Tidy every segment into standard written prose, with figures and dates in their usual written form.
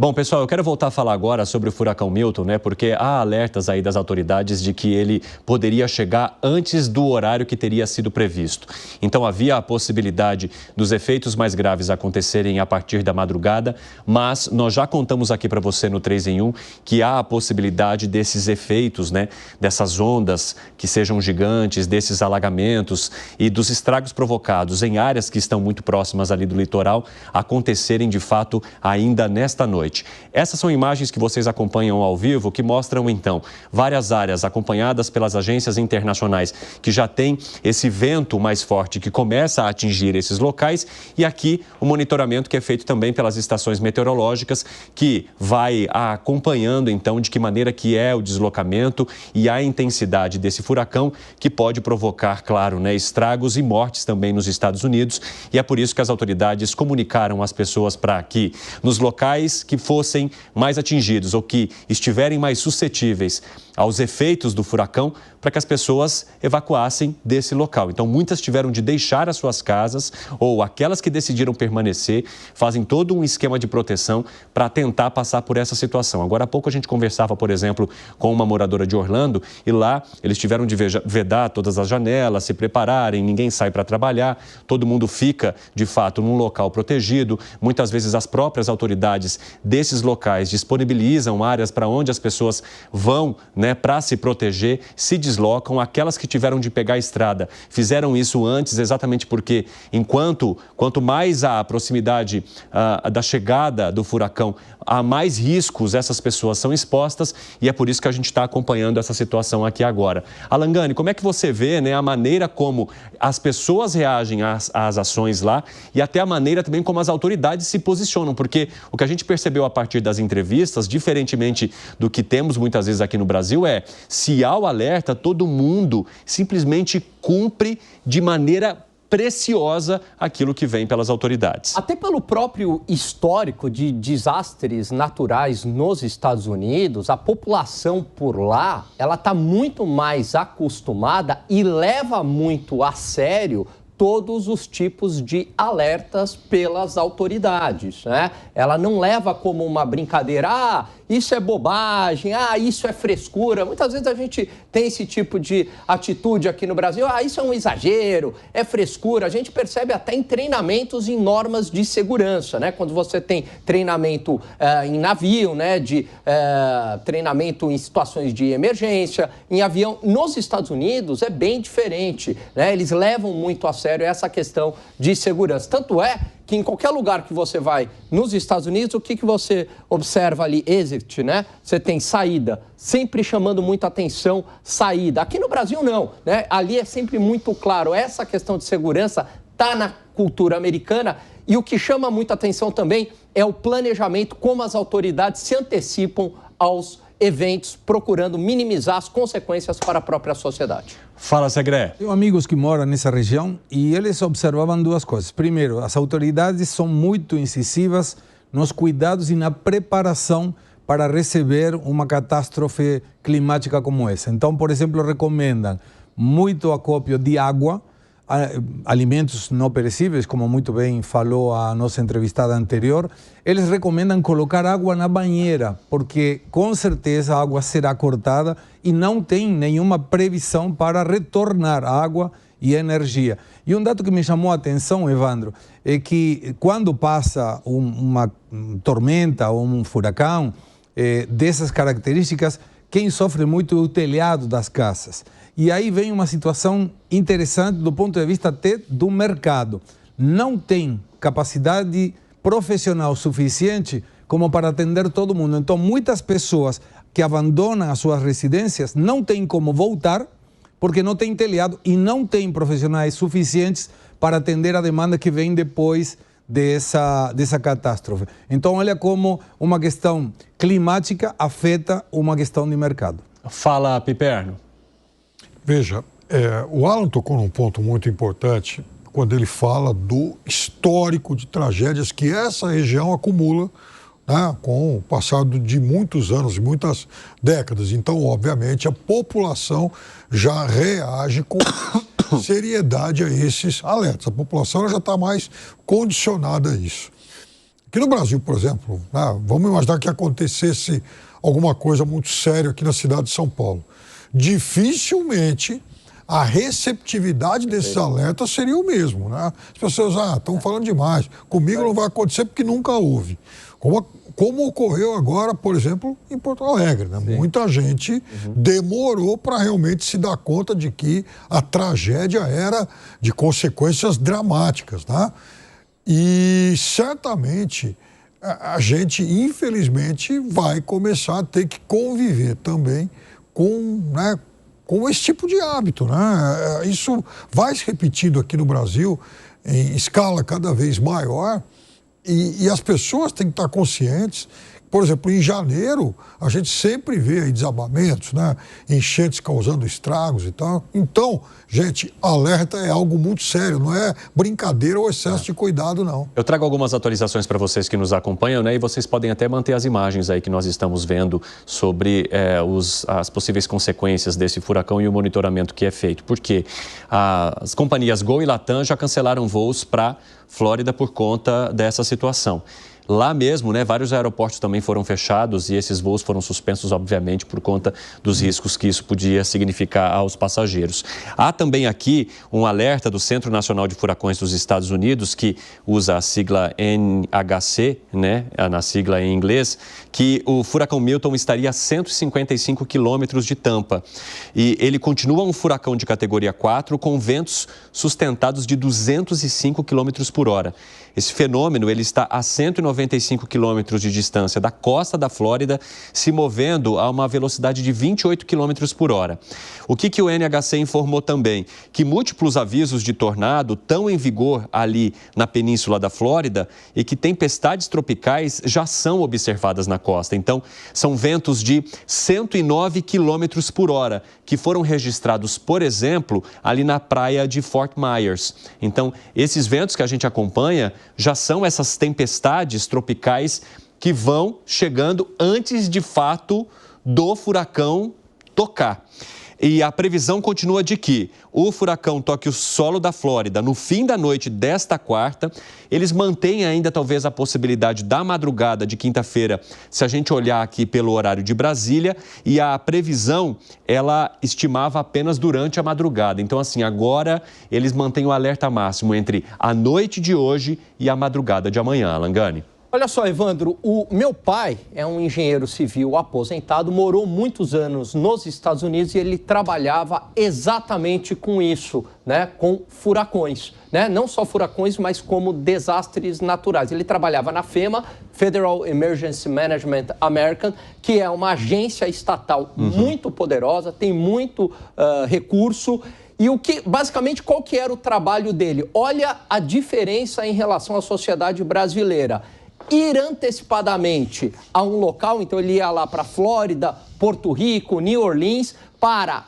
Bom, pessoal, eu quero voltar a falar agora sobre o furacão Milton, né? Porque há alertas aí das autoridades de que ele poderia chegar antes do horário que teria sido previsto. Então, havia a possibilidade dos efeitos mais graves acontecerem a partir da madrugada, mas nós já contamos aqui para você no 3 em 1 que há a possibilidade desses efeitos, né? Dessas ondas que sejam gigantes, desses alagamentos e dos estragos provocados em áreas que estão muito próximas ali do litoral acontecerem de fato ainda nesta noite. Essas são imagens que vocês acompanham ao vivo, que mostram, então, várias áreas acompanhadas pelas agências internacionais que já têm esse vento mais forte que começa a atingir esses locais e aqui o monitoramento que é feito também pelas estações meteorológicas que vai acompanhando, então, de que maneira que é o deslocamento e a intensidade desse furacão que pode provocar, claro, né, estragos e mortes também nos Estados Unidos e é por isso que as autoridades comunicaram às pessoas para que nos locais que fossem mais atingidos ou que estiverem mais suscetíveis aos efeitos do furacão, para que as pessoas evacuassem desse local. Então, muitas tiveram de deixar as suas casas ou aquelas que decidiram permanecer, fazem todo um esquema de proteção para tentar passar por essa situação. Agora há pouco a gente conversava, por exemplo, com uma moradora de Orlando e lá eles tiveram de vedar todas as janelas, se prepararem, ninguém sai para trabalhar, todo mundo fica, de fato, num local protegido. Muitas vezes as próprias autoridades desses locais disponibilizam áreas para onde as pessoas vão, né, para se proteger, se deslocam. Aquelas que tiveram de pegar a estrada fizeram isso antes, exatamente porque quanto mais a proximidade da chegada do furacão, há mais riscos essas pessoas são expostas e é por isso que a gente está acompanhando essa situação aqui agora. Alangani, como é que você vê, né, a maneira como as pessoas reagem às ações lá e até a maneira também como as autoridades se posicionam? Porque o que a gente percebeu a partir das entrevistas, diferentemente do que temos muitas vezes aqui no Brasil, se há o alerta, todo mundo simplesmente cumpre de maneira preciosa aquilo que vem pelas autoridades. Até pelo próprio histórico de desastres naturais nos Estados Unidos, a população por lá, ela está muito mais acostumada e leva muito a sério todos os tipos de alertas pelas autoridades, né? Ela não leva como uma brincadeira, isso é bobagem, isso é frescura. Muitas vezes a gente tem esse tipo de atitude aqui no Brasil, isso é um exagero, é frescura. A gente percebe até em treinamentos em normas de segurança, né? Quando você tem treinamento em navio, né? Treinamento em situações de emergência, em avião. Nos Estados Unidos é bem diferente, né? Eles levam muito a sério essa questão de segurança. Tanto é que em qualquer lugar que você vai nos Estados Unidos, o que você observa ali? Exit, né? Você tem saída, sempre chamando muita atenção, saída. Aqui no Brasil não, né? Ali é sempre muito claro, essa questão de segurança está na cultura americana e o que chama muita atenção também é o planejamento, como as autoridades se antecipam aos eventos, procurando minimizar as consequências para a própria sociedade. Fala, Segré. Tenho amigos que moram nessa região e eles observavam duas coisas. Primeiro, as autoridades são muito incisivas nos cuidados e na preparação para receber uma catástrofe climática como essa. Então, por exemplo, recomendam muito acópio de água, alimentos não perecíveis, como muito bem falou a nossa entrevistada anterior. Eles recomendam colocar água na banheira, porque com certeza a água será cortada e não tem nenhuma previsão para retornar água e energia. E um dado que me chamou a atenção, Evandro, é que quando passa uma tormenta ou um furacão dessas características, quem sofre muito é o telhado das casas. E aí vem uma situação interessante do ponto de vista até do mercado. Não tem capacidade profissional suficiente como para atender todo mundo. Então, muitas pessoas que abandonam as suas residências não têm como voltar porque não tem telhado e não tem profissionais suficientes para atender a demanda que vem depois dessa catástrofe. Então, olha como uma questão climática afeta uma questão de mercado. Fala, Piperno. Veja, o Alan tocou num ponto muito importante quando ele fala do histórico de tragédias que essa região acumula, né, com o passado de muitos anos, muitas décadas. Então, obviamente, a população já reage com seriedade a esses alertas. A população já está mais condicionada a isso. Aqui no Brasil, por exemplo, né, vamos imaginar que acontecesse alguma coisa muito séria aqui na cidade de São Paulo. Dificilmente a receptividade desses alertas seria o mesmo, né? As pessoas, estão falando demais, comigo não vai acontecer porque nunca houve. Como ocorreu agora, por exemplo, em Porto Alegre, né? Muita gente demorou para realmente se dar conta de que a tragédia era de consequências dramáticas, né? E certamente a gente, infelizmente, vai começar a ter que conviver também com esse tipo de hábito, né? Isso vai se repetindo aqui no Brasil em escala cada vez maior e as pessoas têm que estar conscientes. Por exemplo, em janeiro, a gente sempre vê aí desabamentos, né? Enchentes causando estragos e tal. Então, gente, alerta é algo muito sério, não é brincadeira ou excesso de cuidado, não. Eu trago algumas atualizações para vocês que nos acompanham, né? E vocês podem até manter as imagens aí que nós estamos vendo sobre as possíveis consequências desse furacão e o monitoramento que é feito. Porque as companhias Gol e Latam já cancelaram voos para Flórida por conta dessa situação. Lá mesmo, né, vários aeroportos também foram fechados e esses voos foram suspensos, obviamente, por conta dos riscos que isso podia significar aos passageiros. Há também aqui um alerta do Centro Nacional de Furacões dos Estados Unidos, que usa a sigla NHC, né, na sigla em inglês, que o furacão Milton estaria a 155 quilômetros de Tampa. E ele continua um furacão de categoria 4 com ventos sustentados de 205 quilômetros por hora. Esse fenômeno ele está a 195 quilômetros de distância da costa da Flórida, se movendo a uma velocidade de 28 quilômetros por hora. O que o NHC informou também? Que múltiplos avisos de tornado estão em vigor ali na península da Flórida e que tempestades tropicais já são observadas na costa. Então, são ventos de 109 quilômetros por hora que foram registrados, por exemplo, ali na praia de Fort Myers. Então, esses ventos que a gente acompanha já são essas tempestades tropicais que vão chegando antes, de fato, do furacão tocar. E a previsão continua de que o furacão toque o solo da Flórida no fim da noite desta quarta. Eles mantêm ainda talvez a possibilidade da madrugada de quinta-feira, se a gente olhar aqui pelo horário de Brasília, e a previsão, ela estimava apenas durante a madrugada. Então, assim, agora eles mantêm o alerta máximo entre a noite de hoje e a madrugada de amanhã, Langani. Olha só, Evandro, o meu pai é um engenheiro civil aposentado, morou muitos anos nos Estados Unidos e ele trabalhava exatamente com isso, né? Com furacões, né? Não só furacões, mas como desastres naturais. Ele trabalhava na FEMA, Federal Emergency Management American, que é uma agência estatal muito poderosa, tem muito recurso. E basicamente, qual que era o trabalho dele? Olha a diferença em relação à sociedade brasileira. Ir antecipadamente a um local, então ele ia lá para Flórida, Porto Rico, New Orleans, para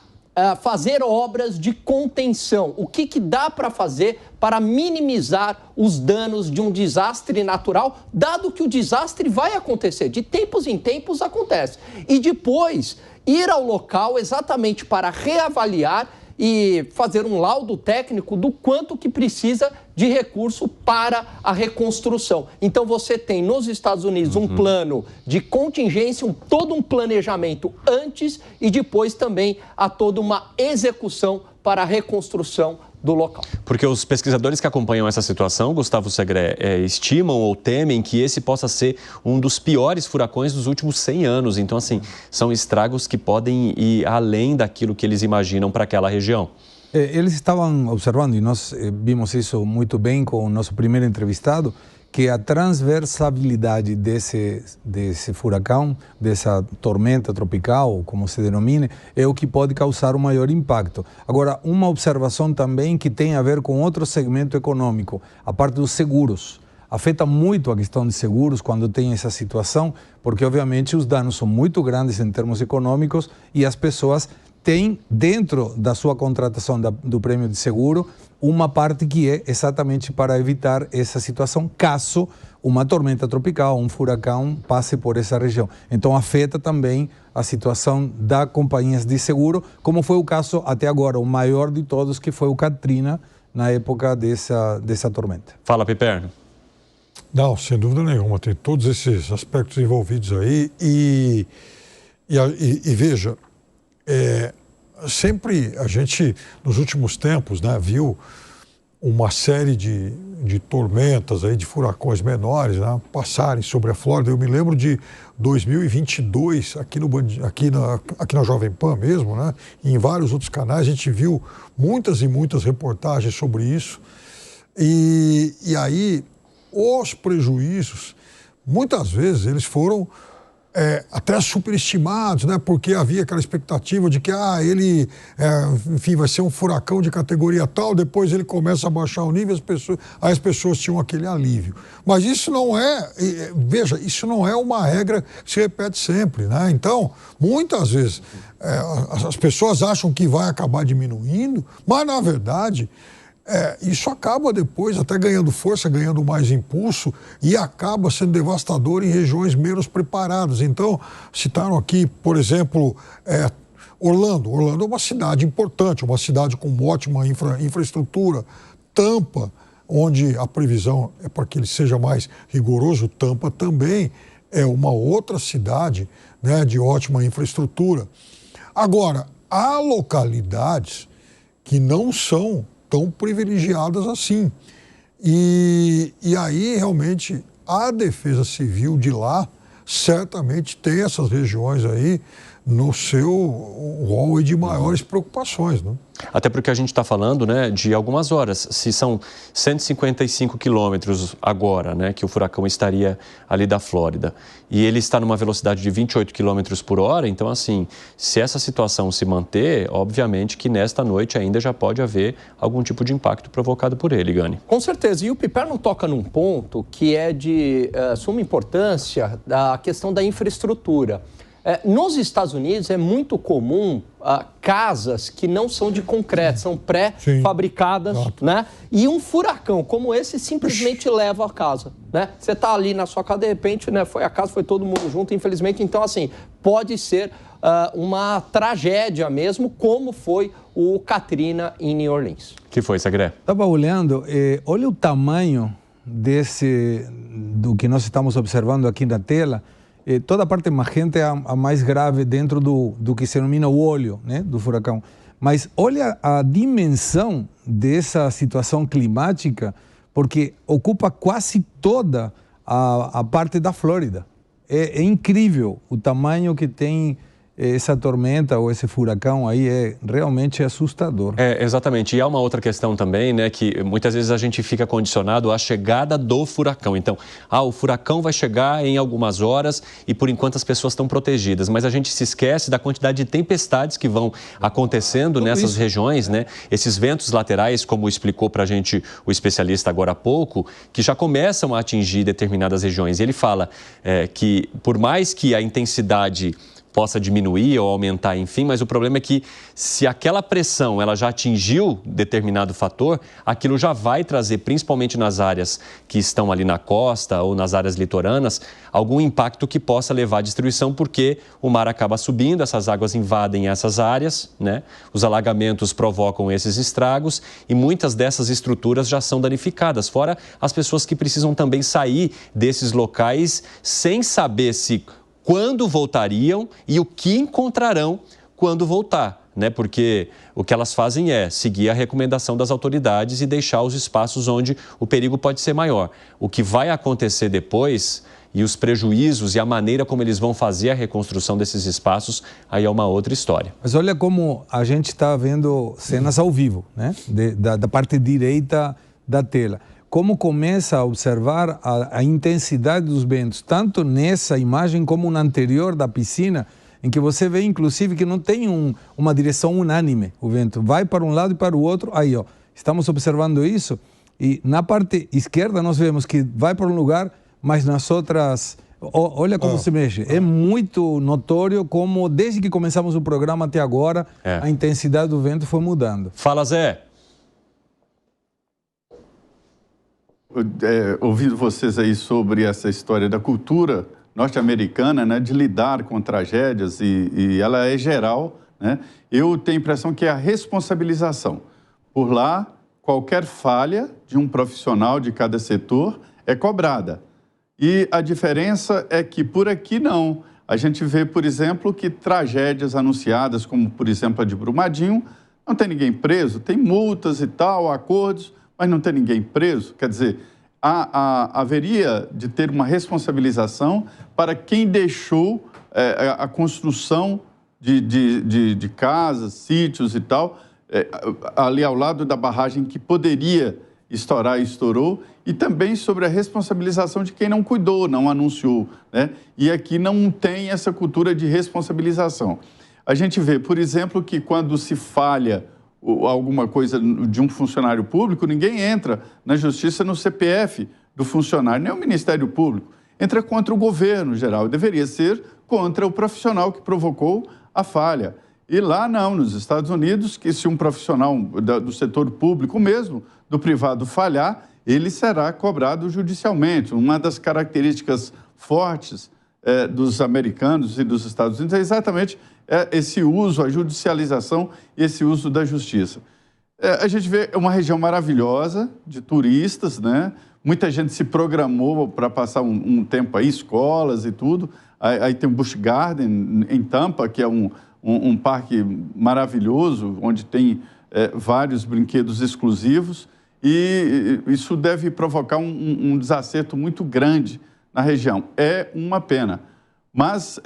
fazer obras de contenção. O que dá para fazer para minimizar os danos de um desastre natural, dado que o desastre vai acontecer, de tempos em tempos acontece. E depois, ir ao local exatamente para reavaliar e fazer um laudo técnico do quanto que precisa de recurso para a reconstrução. Então você tem nos Estados Unidos um plano de contingência, todo um planejamento antes e depois também há toda uma execução para a reconstrução do local. Porque os pesquisadores que acompanham essa situação, Gustavo Segré, estimam ou temem que esse possa ser um dos piores furacões dos últimos 100 anos. Então, assim, são estragos que podem ir além daquilo que eles imaginam para aquela região. Eles estavam observando, e nós vimos isso muito bem com o nosso primeiro entrevistado, que a transversalidade desse furacão, dessa tormenta tropical, como se denomine, é o que pode causar o maior impacto. Agora, uma observação também que tem a ver com outro segmento econômico, a parte dos seguros. Afeta muito a questão de seguros quando tem essa situação, porque obviamente os danos são muito grandes em termos econômicos e as pessoas têm dentro da sua contratação do prêmio de seguro uma parte que é exatamente para evitar essa situação, caso uma tormenta tropical, um furacão passe por essa região. Então afeta também a situação das companhias de seguro, como foi o caso até agora, o maior de todos, que foi o Katrina, na época dessa tormenta. Fala, Piperno. Não, sem dúvida nenhuma, tem todos esses aspectos envolvidos aí e veja, sempre a gente, nos últimos tempos, né, viu uma série de tormentas, aí, de furacões menores, né, passarem sobre a Flórida. Eu me lembro de 2022, aqui na Jovem Pan mesmo, né, e em vários outros canais, a gente viu muitas e muitas reportagens sobre isso. E aí, os prejuízos, muitas vezes, eles foram até superestimados, né? Porque havia aquela expectativa de que ele, enfim, vai ser um furacão de categoria tal, depois ele começa a baixar o nível, as pessoas tinham aquele alívio. Mas isso não veja, isso não é uma regra que se repete sempre, né? Então, muitas vezes, as pessoas acham que vai acabar diminuindo, mas, na verdade, isso acaba depois até ganhando força, ganhando mais impulso e acaba sendo devastador em regiões menos preparadas. Então, citaram aqui, por exemplo, Orlando. Orlando é uma cidade importante, uma cidade com ótima infraestrutura. Tampa, onde a previsão é para que ele seja mais rigoroso, Tampa também é uma outra cidade, né, de ótima infraestrutura. Agora, há localidades que não são tão privilegiadas assim. E aí, realmente, a Defesa Civil de lá certamente tem essas regiões aí no seu rol de maiores preocupações, né? Até porque a gente está falando, né, de algumas horas. Se são 155 quilômetros agora, né, que o furacão estaria ali da Flórida, e ele está numa velocidade de 28 quilômetros por hora, então, assim, se essa situação se manter, obviamente que nesta noite ainda já pode haver algum tipo de impacto provocado por ele, Gani. Com certeza. E o Piperno toca num ponto que é de suma importância, a questão da infraestrutura. Nos Estados Unidos é muito comum casas que não são de concreto, são pré-fabricadas, né? E um furacão como esse simplesmente leva a casa, né? Você está ali na sua casa, de repente, né, foi a casa, foi todo mundo junto, infelizmente. Então, assim, pode ser uma tragédia mesmo, como foi o Katrina em New Orleans. Que foi, Sagré? Estava olhando, olha o tamanho do que nós estamos observando aqui na tela. Toda a parte magenta é a mais grave dentro do que se denomina o olho, né, do furacão. Mas olha a dimensão dessa situação climática, porque ocupa quase toda a parte da Flórida. É incrível o tamanho que tem essa tormenta ou esse furacão aí, realmente assustador. Exatamente. E há uma outra questão também, né, que muitas vezes a gente fica condicionado à chegada do furacão. Então, o furacão vai chegar em algumas horas e por enquanto as pessoas estão protegidas, mas a gente se esquece da quantidade de tempestades que vão acontecendo nessas regiões, né? Esses ventos laterais, como explicou para a gente o especialista agora há pouco, que já começam a atingir determinadas regiões. E ele fala que por mais que a intensidade possa diminuir ou aumentar, enfim, mas o problema é que se aquela pressão ela já atingiu determinado fator, aquilo já vai trazer, principalmente nas áreas que estão ali na costa ou nas áreas litoranas, algum impacto que possa levar à destruição, porque o mar acaba subindo, essas águas invadem essas áreas, né? Os alagamentos provocam esses estragos e muitas dessas estruturas já são danificadas, fora as pessoas que precisam também sair desses locais sem saber quando voltariam e o que encontrarão quando voltar, né? Porque o que elas fazem é seguir a recomendação das autoridades e deixar os espaços onde o perigo pode ser maior. O que vai acontecer depois e os prejuízos e a maneira como eles vão fazer a reconstrução desses espaços, aí é uma outra história. Mas olha como a gente está vendo cenas ao vivo, né? Da parte direita da tela. Como começa a observar a intensidade dos ventos, tanto nessa imagem como na anterior da piscina, em que você vê, inclusive, que não tem uma direção unânime o vento. Vai para um lado e para o outro. Aí, ó, estamos observando isso. E na parte esquerda nós vemos que vai para um lugar, mas nas outras... Olha como se mexe. É muito notório como, desde que começamos o programa até agora, a intensidade do vento foi mudando. Fala, Zé. Ouvindo vocês aí sobre essa história da cultura norte-americana, né, de lidar com tragédias, e ela é geral, né? Eu tenho a impressão que é a responsabilização. Por lá, qualquer falha de um profissional de cada setor é cobrada. E a diferença é que por aqui não. A gente vê, por exemplo, que tragédias anunciadas, como, por exemplo, a de Brumadinho, não tem ninguém preso, tem multas e tal, acordos, mas não tem ninguém preso. Quer dizer, haveria de ter uma responsabilização para quem deixou a construção de casas, sítios e tal, ali ao lado da barragem que poderia estourar e estourou, e também sobre a responsabilização de quem não cuidou, não anunciou, né? E aqui não tem essa cultura de responsabilização. A gente vê, por exemplo, que quando se falha alguma coisa de um funcionário público, ninguém entra na justiça no CPF do funcionário, nem o Ministério Público. Entra contra o governo geral, deveria ser contra o profissional que provocou a falha. E lá não, nos Estados Unidos, que se um profissional do setor público mesmo, do privado falhar, ele será cobrado judicialmente. Uma das características fortes dos americanos e dos Estados Unidos é exatamente esse uso, a judicialização e esse uso da justiça. A gente vê uma região maravilhosa de turistas, né? Muita gente se programou para passar um tempo aí, escolas e tudo. Aí tem o Busch Garden em Tampa, que é um parque maravilhoso, onde tem vários brinquedos exclusivos, e isso deve provocar um desacerto muito grande na região. É uma pena, mas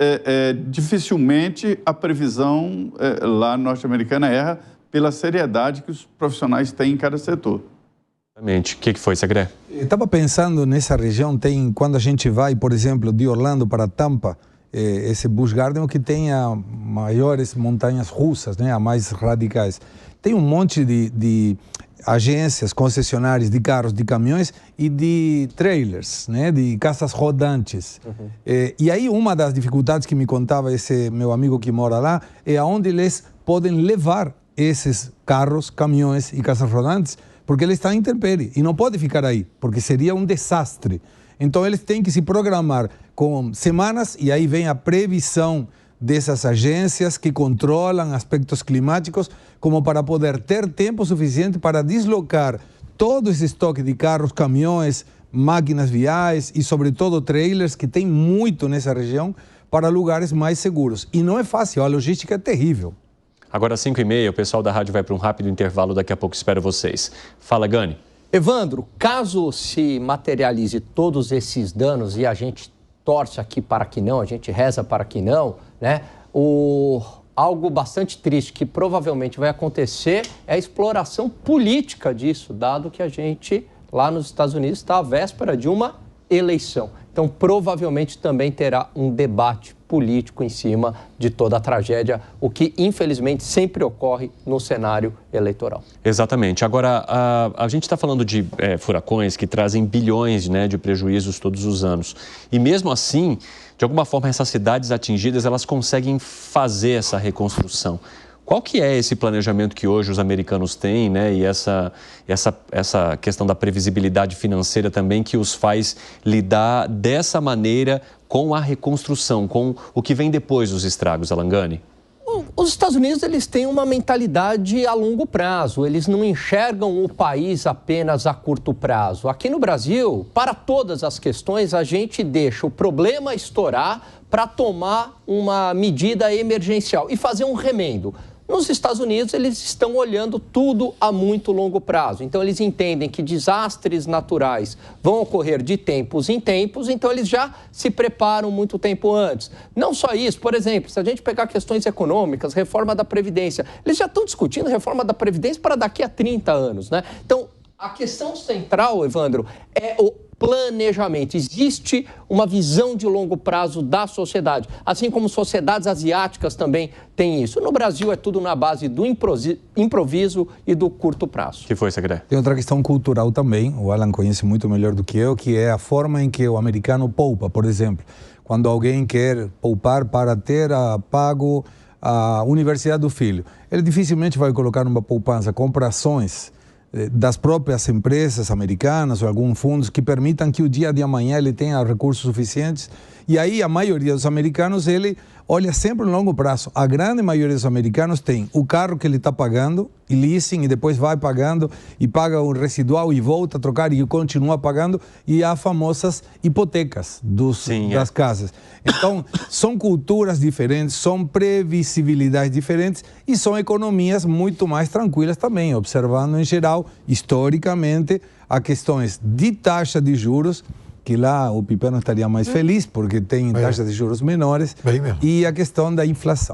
dificilmente a previsão lá norte-americana erra pela seriedade que os profissionais têm em cada setor. Exatamente. O que foi, Segré? Estava pensando nessa região, quando a gente vai, por exemplo, de Orlando para Tampa, esse Busch Garden que tem as maiores montanhas russas, né, as mais radicais. Tem um monte de agências, concessionárias de carros, de caminhões e de trailers, né, de casas rodantes. Uhum. E aí uma das dificuldades que me contava esse meu amigo que mora lá é aonde eles podem levar esses carros, caminhões e casas rodantes, porque ele está em intempérie e não pode ficar aí, porque seria um desastre. Então eles têm que se programar com semanas e aí vem a previsão dessas agências que controlam aspectos climáticos como para poder ter tempo suficiente para deslocar todo esse estoque de carros, caminhões, máquinas viais e sobretudo trailers que tem muito nessa região para lugares mais seguros. E não é fácil, a logística é terrível. Agora, 5h30, o pessoal da rádio vai para um rápido intervalo, daqui a pouco espero vocês. Fala, Gani. Evandro, caso se materialize todos esses danos e a gente torce aqui para que não, a gente reza para que não, né? Algo bastante triste que provavelmente vai acontecer é a exploração política disso, dado que a gente, lá nos Estados Unidos, está à véspera de uma eleição. Então, provavelmente também terá um debate político em cima de toda a tragédia, o que, infelizmente, sempre ocorre no cenário eleitoral. Exatamente. Agora, a gente está falando de furacões que trazem bilhões, né, de prejuízos todos os anos. E mesmo assim, de alguma forma, essas cidades atingidas, elas conseguem fazer essa reconstrução. Qual que é esse planejamento que hoje os americanos têm, né? E essa questão da previsibilidade financeira também que os faz lidar dessa maneira com a reconstrução, com o que vem depois dos estragos, Alangani? Os Estados Unidos, eles têm uma mentalidade a longo prazo, eles não enxergam o país apenas a curto prazo. Aqui no Brasil, para todas as questões, a gente deixa o problema estourar para tomar uma medida emergencial e fazer um remendo. Nos Estados Unidos, eles estão olhando tudo a muito longo prazo. Então, eles entendem que desastres naturais vão ocorrer de tempos em tempos, então eles já se preparam muito tempo antes. Não só isso, por exemplo, se a gente pegar questões econômicas, reforma da Previdência, eles já estão discutindo reforma da Previdência para daqui a 30 anos, né? Então, a questão central, Evandro, é o planejamento. Existe uma visão de longo prazo da sociedade, assim como sociedades asiáticas também têm isso. No Brasil é tudo na base do improviso e do curto prazo. Que foi, Segré? Tem outra questão cultural também, o Alan conhece muito melhor do que eu, que é a forma em que o americano poupa, por exemplo. Quando alguém quer poupar para ter pago a universidade do filho, ele dificilmente vai colocar numa poupança, compra ações das próprias empresas americanas ou alguns fundos que permitam que o dia de amanhã ele tenha recursos suficientes. E aí a maioria dos americanos, ele olha sempre no longo prazo. A grande maioria dos americanos tem o carro que ele está pagando e leasing e depois vai pagando e paga o residual e volta a trocar e continua pagando, e há famosas hipotecas das casas. Então, são culturas diferentes, são previsibilidades diferentes e são economias muito mais tranquilas também, observando em geral, historicamente, a questões de taxa de juros, que lá o Pipeno estaria mais feliz porque tem taxas de juros menores, e a questão da inflação.